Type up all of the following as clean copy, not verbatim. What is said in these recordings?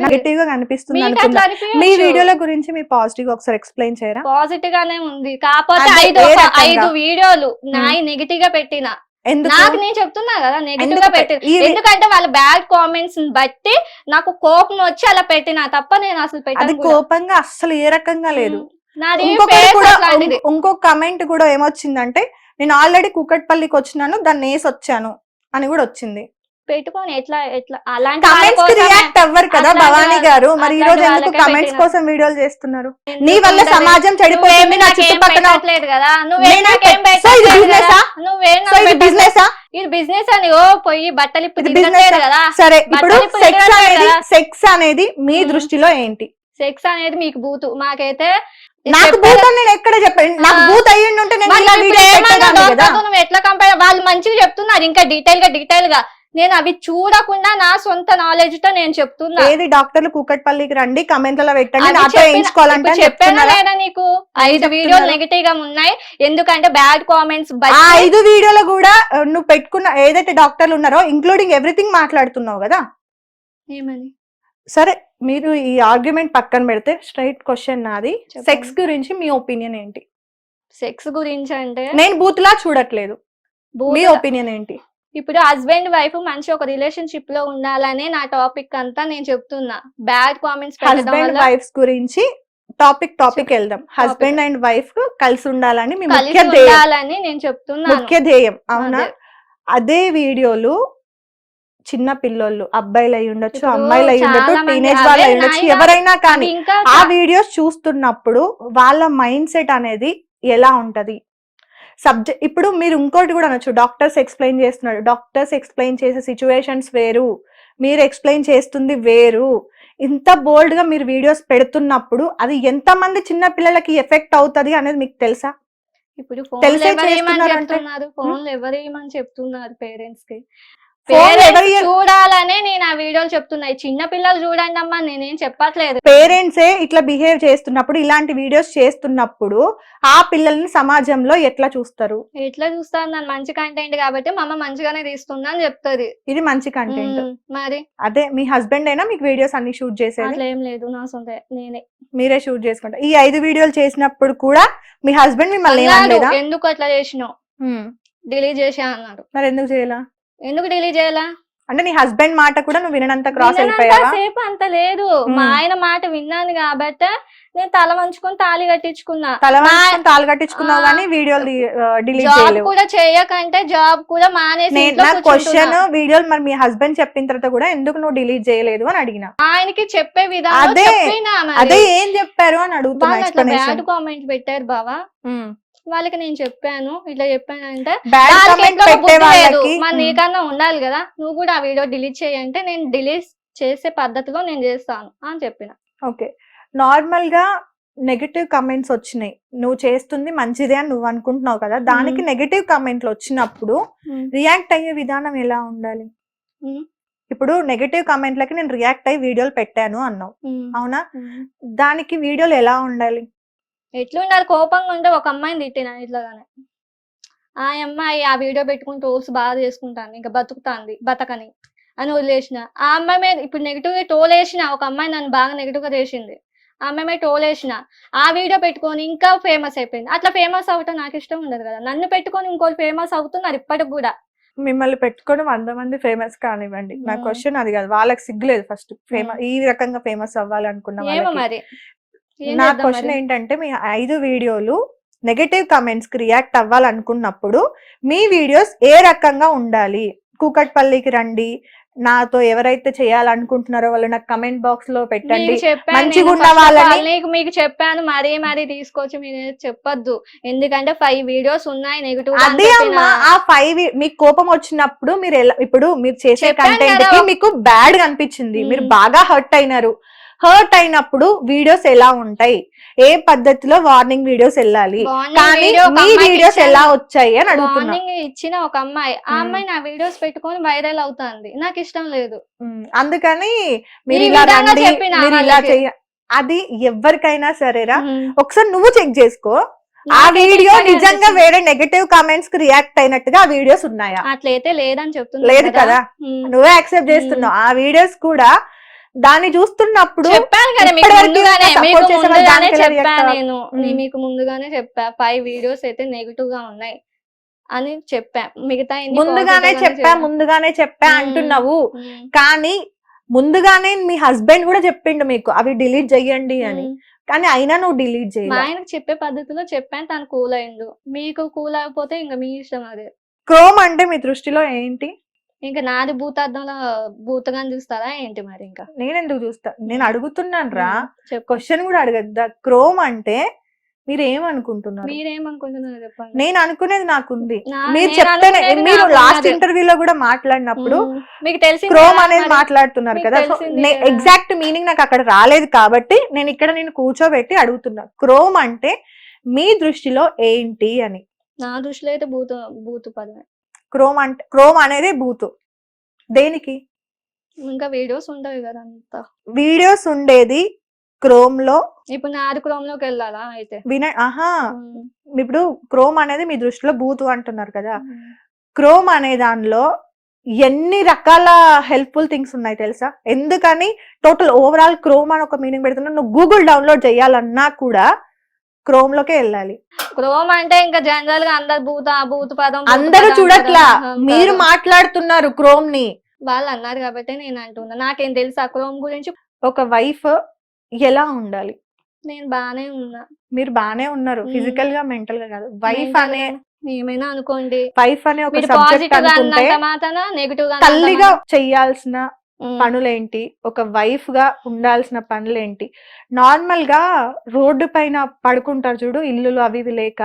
Negative గా కనిపిస్తుంది అనుకున్నా. మీ వీడియోల గురించి మీ పాజిటివ్ ఒకసారి ఎక్స్ప్లెయిన్ చేయరా? పాజిటివ్ గానే ఉంది, కాకపోతే 5 వీడియోలు నాయి నెగటివ్ గా పెట్టిన. నాకు నేను చెప్తున్నా కదా నెగటివ్ గా పెట్టిన, ఎందుకంటే వాళ్ళ బ్యాడ్ కామెంట్స్ బట్టి నాకు కోపం వచ్చి అలా పెట్టిన తప్ప నేను అసలు పెట్టిన కోపంగా అసలు ఏ రకంగా లేదు. ఇంకొక కమెంట్ కూడా ఏమొచ్చిందంటే, నేను ఆల్రెడీ కూకట్పల్లికి వచ్చినాను, దాన్ని వేసి వచ్చాను అని కూడా వచ్చింది. పెట్టుకొని ఎట్లా అలాంటి కమెంట్స్ కి రియాక్ట్ అవ్వరు కదా భవానీ గారు. మరి ఈ రోజు ఎందుకు కమెంట్స్ కోసం వీడియోలు చేస్తున్నారు? నీ వల్ల సమాజం చెడిపోయింది, నా చుట్టుపక్కల కదా. ఇది బిజినెస్ అని పోయి బట్టలు కదా. సరే, ఇప్పుడు సెక్స్ అనేది మీ దృష్టిలో ఏంటి? సెక్స్ అనేది మీకు బూతు, మాకైతే నాకు బూత్ అని నేను ఎక్కడ చెప్పాను? నాకు బూత్ అయ్యింది ఉంటే నువ్వు ఎట్లా కంపేర్, వాళ్ళు మంచిగా చెప్తున్నారు ఇంకా డీటెయిల్ గా. నేను అవి చూడకుండా నా సొంత నాలెడ్జ్ తో నేను చెప్తున్నా. ఏది డాక్టర్లు కూకట్పల్లికి రండి, కమెంట్లలో పెట్టండి, చెప్పానా లేదా నీకు? 5 వీడియోలు నెగటివ్ గా ఉన్నాయి, ఎందుకంటే బ్యాడ్ కామెంట్స్. 5 వీడియోలు కూడా నువ్వు పెట్టుకున్న ఏదైతే డాక్టర్లు ఉన్నారో ఇంక్లూడింగ్ ఎవ్రీథింగ్ మాట్లాడుతున్నావు కదా. ఏమని? సరే, మీరు ఈ ఆర్గ్యుమెంట్ పక్కన పెడితే స్ట్రైట్ క్వశ్చన్ నాది. సెక్స్ గురించి మీ ఒపీనియన్ ఏంటి? సెక్స్ గురించి అంటే నేను బూత్లా చూడట్లేదు, మీ ఒపీనియన్ ఏంటి? ఇప్పుడు హస్బెండ్ వైఫ్ మంచి ఒక రిలేషన్షిప్ లో ఉండాలనే నా టాపిక్ అంతా నేను చెప్తున్నా. బ్యాడ్ కామెంట్స్ హస్బెండ్ వైఫ్స్ గురించి టాపిక్ వెళ్దాం. హస్బెండ్ అండ్ వైఫ్ కలిసి ఉండాలని నేను చెప్తున్నా, ముఖ్య ధ్యేయం. అవునా? అదే వీడియోలు చిన్న పిల్లోళ్ళు, అబ్బాయిలు అయి ఉండొచ్చు, అమ్మాయిలు అయి ఉండొచ్చు, టీనేజ్ వాళ్ళు అయి ఉండొచ్చు, ఎవరైనా కానీ ఆ వీడియోస్ చూస్తున్నప్పుడు వాళ్ళ మైండ్ సెట్ అనేది ఎలా ఉంటది? సబ్జెక్ట్ ఇప్పుడు మీరు ఇంకోటి కూడా అనొచ్చు, డాక్టర్స్ ఎక్స్ప్లెయిన్ చేస్తున్నారు, డాక్టర్స్ ఎక్స్ప్లెయిన్ చేసే సిచ్యువేషన్స్ వేరు, మీరు ఎక్స్ప్లెయిన్ చేస్తుంది వేరు. ఇంత బోల్డ్ గా మీరు వీడియోస్ పెడుతున్నప్పుడు అది ఎంత మంది చిన్న పిల్లలకి ఎఫెక్ట్ అవుతది అనేది మీకు తెలుసా? ఇప్పుడు ఫోన్లు ఎవరేమని చెప్తున్నారు పేరెంట్స్ కి, చూడాలనే నేను ఆ వీడియోలు చెప్తున్నా. చిన్న పిల్లలు చూడండి అమ్మా, నేనేం చెప్పట్లేదు. పేరెంట్సే ఇట్లా బిహేవ్ చేస్తున్నప్పుడు, ఇలాంటి వీడియోస్ చేస్తున్నప్పుడు ఆ పిల్లల్ని సమాజంలో ఎట్లా చూస్తారు? ఎట్లా చూస్తారు? నన్ను మంచి కంటెంట్ కాబట్టి మా అమ్మ మంచిగానే తీస్తుందని అని చెప్తుంది. ఇది మంచి కంటెంట్. మరి అదే మీ హస్బెండ్ అయినా మీకు వీడియోస్ అన్ని షూట్ చేసేది? అట్లా ఏం లేదు, నా సొంత నేనే, మీరే షూట్ చేసుకుంటా. ఈ 5 వీడియోలు చేసినప్పుడు కూడా మీ హస్బెండ్ మిమ్మల్ని ఎందుకు అట్లా చేసినావు, డిలీట్ చేసా అన్నారు. మరి ఎందుకు చేయాలా? ఎందుకు డిలీట్ చేయాలా అంటే నీ హస్బెండ్ మాట కూడా నువ్వు వినంత క్రాస్ అయిపోయావా? సేపు అంత లేదు, మా ఆయన మాట విన్నాను కాబట్టి నేను తల వంచుకొని తాళి కట్టించుకున్నా. తాళి కట్టించుకున్నావు కానీ వీడియోలు డిలీట్ చేయలేవు. కూడా చేయకంటే జాబ్ కూడా మానేసి. నా క్వశ్చన్, వీడియోలు మరి మీ హస్బెండ్ చెప్పిన తర్వాత కూడా ఎందుకు నువ్వు డిలీట్ చేయలేదు అని అడిగినా. ఆయనకి చెప్పే విధానం అదే ఏం చెప్పారు అని అడుగుతున్నా. బ్యాడ్ కామెంట్ పెట్టారు బావా, వాళ్ళకి నేను చెప్పాను, ఇట్లా చెప్పానంటే నీకన్నా ఉండాలి కదా, నువ్వు కూడా ఆ వీడియో డిలీట్ చేయంటే నేను డిలీట్ చేసే పద్ధతిలో నేను చేస్తాను అని చెప్పిన. ఓకే, నార్మల్ గా నెగటివ్ కమెంట్స్ వచ్చినాయి, నువ్వు చేస్తుంది మంచిదే అని నువ్వు అనుకుంటున్నావు కదా, దానికి నెగటివ్ కమెంట్లు వచ్చినప్పుడు రియాక్ట్ అయ్యే విధానం ఎలా ఉండాలి? ఇప్పుడు నెగటివ్ కమెంట్లకి నేను రియాక్ట్ అయ్యి వీడియోలు పెట్టాను అన్నావు, అవునా? దానికి వీడియోలు ఎలా ఉండాలి? ఎట్లుండాలి? కోపంగా ఉంటే ఒక అమ్మాయిని తిట్టినా ఇట్లాగానే, ఆ అమ్మాయి ఆ వీడియో పెట్టుకుని టోల్స్ బాగా చేసుకుంటాను, ఇంకా బతకని అని వదిలేసిన. ఆ అమ్మాయి మీద ఇప్పుడు నెగిటివ్ గా టోల్ వేసిన, ఒక అమ్మాయి నన్ను బాగా నెగిటివ్ గా చేసింది, ఆ అమ్మాయి మీద టోల్ వేసిన, ఆ వీడియో పెట్టుకొని ఇంకా ఫేమస్ అయిపోయింది. అట్లా ఫేమస్ అవటం నాకు ఇష్టం ఉండదు కదా. నన్ను పెట్టుకొని ఇంకోటి ఫేమస్ అవుతున్నారు ఇప్పటికి కూడా. మిమ్మల్ని పెట్టుకొని 100 మంది ఫేమస్ కానివ్వండి, నా క్వశ్చన్ అది కాదు. వాళ్ళకి సిగ్గులేదు ఫస్ట్ ఫేమస్ ఈ రకంగా ఫేమస్ అవ్వాలనుకున్న మరి. నా క్వశ్చన్ ఏంటంటే, మీ 5 వీడియోలు నెగటివ్ కమెంట్స్ కి రియాక్ట్ అవ్వాలనుకున్నప్పుడు మీ వీడియోస్ ఏ రకంగా ఉండాలి? కూకట్పల్లికి రండి, నాతో ఎవరైతే చేయాలనుకుంటున్నారో వాళ్ళు నాకు కమెంట్ బాక్స్ లో పెట్టండి, మంచిగా ఉన్న వాళ్ళని మీకు చెప్పాను. మరీ తీసుకొచ్చి మీరు చెప్పొద్దు, ఎందుకంటే 5 వీడియోస్ ఉన్నాయి నెగటివ్. అదే అమ్మా, ఆ 5 మీకు కోపం వచ్చినప్పుడు మీరు ఇప్పుడు మీరు చేసే కంటెంట్ కి మీకు బ్యాడ్ గా అనిపించింది, మీరు బాగా హర్ట్ అయినారు. హర్ట్ అయినప్పుడు వీడియోస్ ఎలా ఉంటాయి, ఏ పద్ధతిలో వార్నింగ్ వీడియోస్ వెళ్ళాలి, కానీ మీ వీడియోస్ ఎలా వచ్చాయి అని అడుగుతున్నా. ఇచ్చిన ఒక అమ్మాయి, ఆ అమ్మాయి నా వీడియోస్ పెట్టుకొని వైరల్ అవుతుంది, నాకు ఇష్టం లేదు. అందుకని మీరు ఇలా రండి, మీరు ఇలా చెయ్య, అది ఎవరికైనా సరేరా, ఒకసారి నువ్వు చెక్ చేసుకో. ఆ వీడియో నిజంగా వేరే నెగటివ్ కామెంట్స్ కి రియాక్ట్ అయినట్టుగా ఆ వీడియోస్ ఉన్నాయా? అట్లయితే లేదని చెప్తున్నా. లేదు కదా, నువ్వే యాక్సెప్ట్ చేస్తున్నావు. ఆ వీడియోస్ కూడా దాన్ని చూస్తున్నప్పుడు చెప్పాను కదా మీకు ఇప్పటివరకు ముందుగానే, support మీకు చేసే వాళ్ళు ముందుగానే దానికి ఎలా చెప్పా react నేను ఉమ్. మీకు ముందుగానే చెప్పా 5 వీడియోస్ అయితే నెగిటివ్ గా ఉన్నాయి అని చెప్పా, మిగతా ముందుగానే చెప్పా అంటున్నావు, కానీ ముందుగానే మీ హస్బెండ్ కూడా చెప్పిండు మీకు అవి డిలీట్ చెయ్యండి అని, కానీ అయినా నువ్వు డిలీట్ మా చేయాలి. ఆయనకు చెప్పే పద్ధతిలో చెప్పాను, తను కూల్ అయిండు. మీకు కూల్ అయిపోతే ఇంకా మీ ఇష్టం అది. క్రోమ్ అంటే మీ దృష్టిలో ఏంటి? ఇంకా నాది భూతార్థంలో భూతగాని చూస్తారా ఏంటి మరి? ఇంకా నేను ఎందుకు చూస్తా, నేను అడుగుతున్నాను రా, చెప్పు, క్వశ్చన్ కూడా అడగద్దా? క్రోమ్ అంటే మీరు ఏమనుకుంటున్నారు? మీరేమనుకుంటున్నారు చెప్పండి. నేను అనుకునేది నాకుంది, నా- మీరు నేను చెప్తేనే. అనుకునేది మీరు నాకు లాస్ట్ ఉన్నది. ఇంటర్వ్యూలో కూడా మాట్లాడినప్పుడు మీకు తెలిసింది క్రోమ్ కదా అనేది మరి. మాట్లాడుతున్నారు మీకు కదా, తెలిసింది కదా. ఎగ్జాక్ట్ మీనింగ్ నాకు అక్కడ రాలేదు కాబట్టి నేను ఇక్కడ నేను కూర్చోబెట్టి అడుగుతున్నా, క్రోమ్ అంటే మీ దృష్టిలో ఏంటి అని. నా దృష్టిలో అయితే భూతు పదమే. క్రోమ్ అనేది బూతు. దేనికి? ఇంకా వీడియోస్ ఉంటాయి కదా అంతా. వీడియోస్ ఉండేది క్రోమ్ లో. ఇప్పుడు నాది క్రోమ్ లోకి వెళ్ళాలా అయితే? ఇప్పుడు క్రోమ్ అనేది మీ దృష్టిలో బూతు అంటున్నారు కదా, క్రోమ్ అనే దానిలో ఎన్ని రకాల హెల్ప్ఫుల్ థింగ్స్ ఉన్నాయి తెలుసా? ఎందుకని టోటల్ ఓవరాల్ క్రోమ్ అని ఒక మీనింగ్ పెడుతున్నా, నువ్వు గూగుల్ డౌన్లోడ్ చేయాలన్నా కూడా క్రోమ్ లోకే వెళ్ళాలి. క్రోమ్ అంటే ఇంకా జనరల్ గా అందరు భూత పదం అందరూ చూడట్లా, మీరు మాట్లాడుతున్నారు క్రోమ్ ని. వాళ్ళు అన్నారు కాబట్టి నేను అంటున్నా, నాకేం తెలుసు ఆ క్రోమ్ గురించి. ఒక వైఫ్ ఎలా ఉండాలి? నేను బానే ఉన్నా. మీరు బానే ఉన్నారు, ఫిజికల్ గా మెంటల్ గా కాదు. వైఫ్ అనే ఏమైనా అనుకోండి, వైఫ్ అనే ఒక సబ్జెక్ట్ అనుకుంటే నెగిటివ్ గా తల్లిగా చెయ్యాల్సిన పనులేంటి, ఒక వైఫ్ గా ఉండాల్సిన పనులేంటి. నార్మల్ గా రోడ్డు పైన పడుకుంటారు చూడు, ఇల్లులు అవి ఇవి లేక,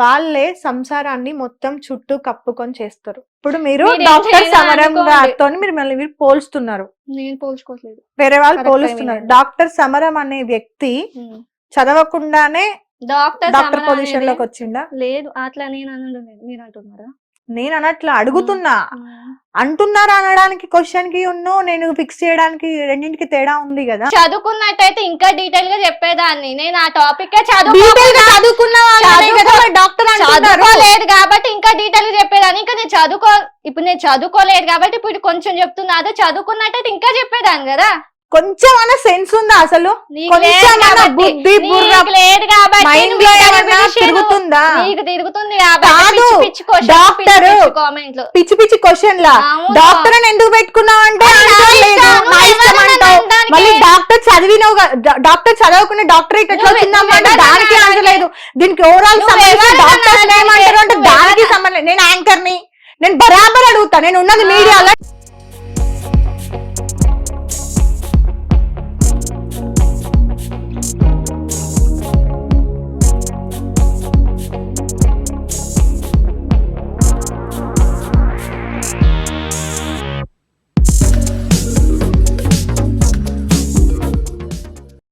వాళ్ళే సంసారాన్ని మొత్తం చుట్టూ కప్పుకొని చేస్తారు. ఇప్పుడు మీరు డాక్టర్ సమరం గారితో మీరు పోల్స్తున్నారు. నేను పోల్చుకోవట్లేదు, వేరే వాళ్ళు పోలుస్తున్నారు. డాక్టర్ సమరం అనే వ్యక్తి చదవకుండానే డాక్టర్ పొజిషన్ లోకి వచ్చిందా? లేదు, అట్లా నేను అనలేదు, మీరు అంటున్నారా? నేను అనట్లా, అడుగుతున్నా. అంటున్నారా అనడానికి క్వశ్చన్ కి నేను ఫిక్స్ చేయడానికి రెండింటికి తేడా ఉంది కదా. చదువుకున్నట్టయితే ఇంకా డీటెయిల్ గా చెప్పేదాన్ని. నేను ఆ టాపిక్ చదువుకోలేదు కాబట్టి ఇంకా డీటెయిల్ గా చెప్పేదాన్ని. ఇంకా నేను చదువుకోలేదు కాబట్టి ఇప్పుడు కొంచెం చెప్తున్నా. అదే చదువుకున్నట్టయితే ఇంకా చెప్పేదాన్ని కదా. కొంచెం అన్న సెన్స్ ఉందా అసలు? బుద్ధి తిరుగుతుందా? పిచ్చి పిచ్చి క్వశ్చన్ లా డాక్టర్ అని ఎందుకు పెట్టుకున్నావు అంటే మళ్ళీ డాక్టర్ చదివినావు, డాక్టర్ చదవకుండా డాక్టరేట్ ఎట్లా వచ్చిందమ్మా అంటే దానికి ఆన్సర్ లేదు. దీనికి ఓవరాల్ డాక్టర్ ఏమంటారు అంటే దానికి సంబంధం. నేను యాంకర్ ని, నేను బరాబర్ అడుగుతా, నేను ఉన్నది మీడియాలో.